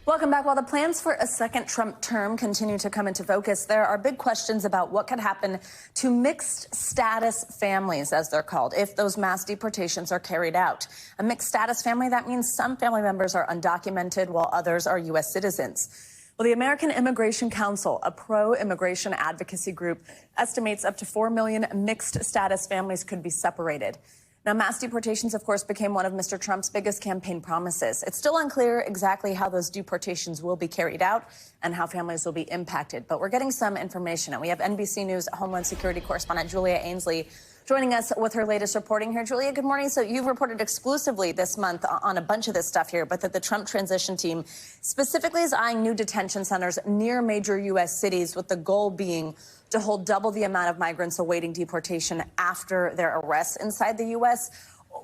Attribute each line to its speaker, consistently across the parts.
Speaker 1: Welcome back. While the plans for a second Trump term continue to come into focus, there are big questions about what could happen to mixed status families, as they're called, if those mass deportations are carried out. A mixed status family, that means some family members are undocumented while others are U.S. citizens. Well, the American Immigration Council, a pro-immigration advocacy group, estimates up to 4 million mixed status families could be separated. Now, mass deportations, of course, became one of Mr. Trump's biggest campaign promises. It's still unclear exactly how those deportations will be carried out and how families will be impacted. But we're getting some information. And we have NBC News Homeland Security correspondent Julia Ainsley joining us with her latest reporting here. Julia, good morning. So you've reported exclusively this month on a bunch of this stuff here, but that the Trump transition team specifically is eyeing new detention centers near major U.S. cities, with the goal being to hold double the amount of migrants awaiting deportation after their arrests inside the U.S.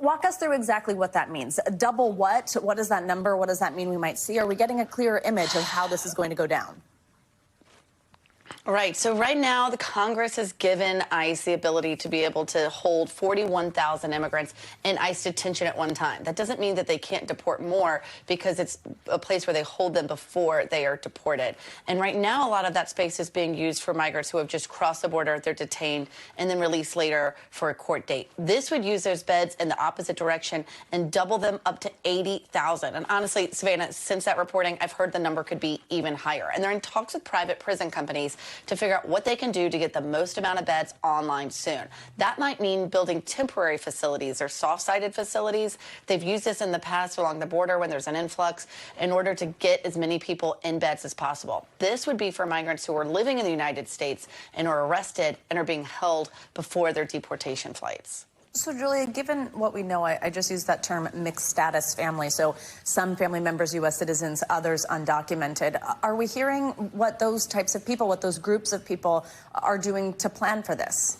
Speaker 1: Walk us through exactly what that means. Double what? What is that number? What does that mean we might see? Are we getting a clearer image of how this is going to go down?
Speaker 2: Right. So right now, the Congress has given ICE the ability to be able to hold 41,000 immigrants in ICE detention at one time. That doesn't mean that they can't deport more, because it's a place where they hold them before they are deported. And right now, a lot of that space is being used for migrants who have just crossed the border, they're detained, and then released later for a court date. This would use those beds in the opposite direction and double them up to 80,000. And honestly, Savannah, since that reporting, I've heard the number could be even higher. And they're in talks with private prison companies to figure out what they can do to get the most amount of beds online soon. That might mean building temporary facilities or soft-sided facilities. They've used this in the past along the border when there's an influx in order to get as many people in beds as possible. This would be for migrants who are living in the United States and are arrested and are being held before their deportation flights.
Speaker 1: So, Julia, given what we know, I just used that term mixed status family. So some family members, U.S. citizens, others undocumented. Are we hearing what those types of people, what those groups of people are doing to plan for this?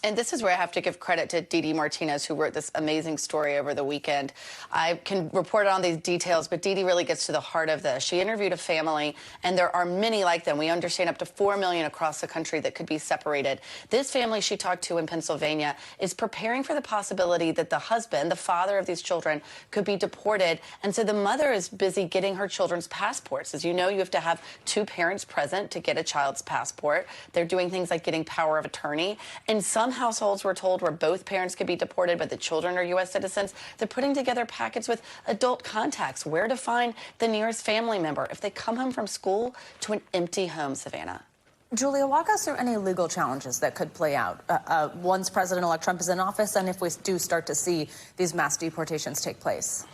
Speaker 2: And this is where I have to give credit to Didi Martinez, who wrote this amazing story over the weekend. I can report on these details, but Didi really gets to the heart of this. She interviewed a family, and there are many like them. We understand up to 4 million across the country that could be separated. This family she talked to in Pennsylvania is preparing for the possibility that the husband, the father of these children, could be deported. And so the mother is busy getting her children's passports. As you know, you have to have 2 parents present to get a child's passport. They're doing things like getting power of attorney. And some households, we're told, where both parents could be deported but the children are U.S. citizens, they're putting together packets with adult contacts, where to find the nearest family member if they come home from school to an empty home. Savannah.
Speaker 1: Julia, walk us through any legal challenges that could play out once President-elect Trump is in office, and if we do start to see these mass deportations take place.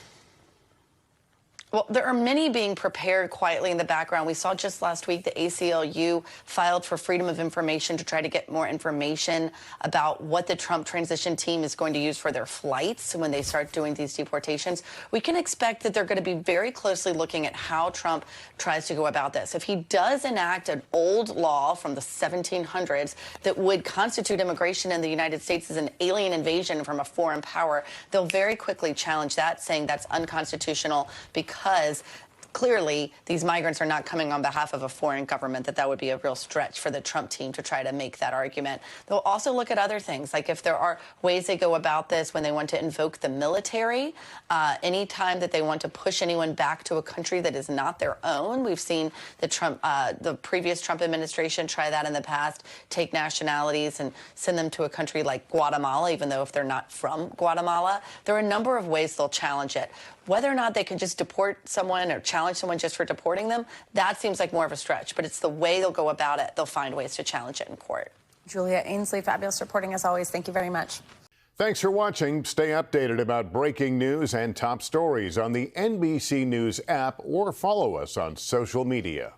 Speaker 2: Well, there are many being prepared quietly in the background. We saw just last week the ACLU filed for freedom of information to try to get more information about what the Trump transition team is going to use for their flights when they start doing these deportations. We can expect that they're going to be very closely looking at how Trump tries to go about this. If he does enact an old law from the 1700s that would constitute immigration in the United States as an alien invasion from a foreign power, they'll very quickly challenge that, saying that's unconstitutional because clearly these migrants are not coming on behalf of a foreign government, that would be a real stretch for the Trump team to try to make that argument. They'll also look at other things, like if there are ways they go about this when they want to invoke the military, anytime that they want to push anyone back to a country that is not their own. We've seen the previous Trump administration try that in the past, take nationalities and send them to a country like Guatemala, even though if they're not from Guatemala. There are a number of ways they'll challenge it. Whether or not they can just deport someone or challenge someone just for deporting them, that seems like more of a stretch. But it's the way they'll go about it. They'll find ways to challenge it in court.
Speaker 1: Julia Ainsley, fabulous reporting as always. Thank you very much.
Speaker 3: Thanks for watching. Stay updated about breaking news and top stories on the NBC News app or follow us on social media.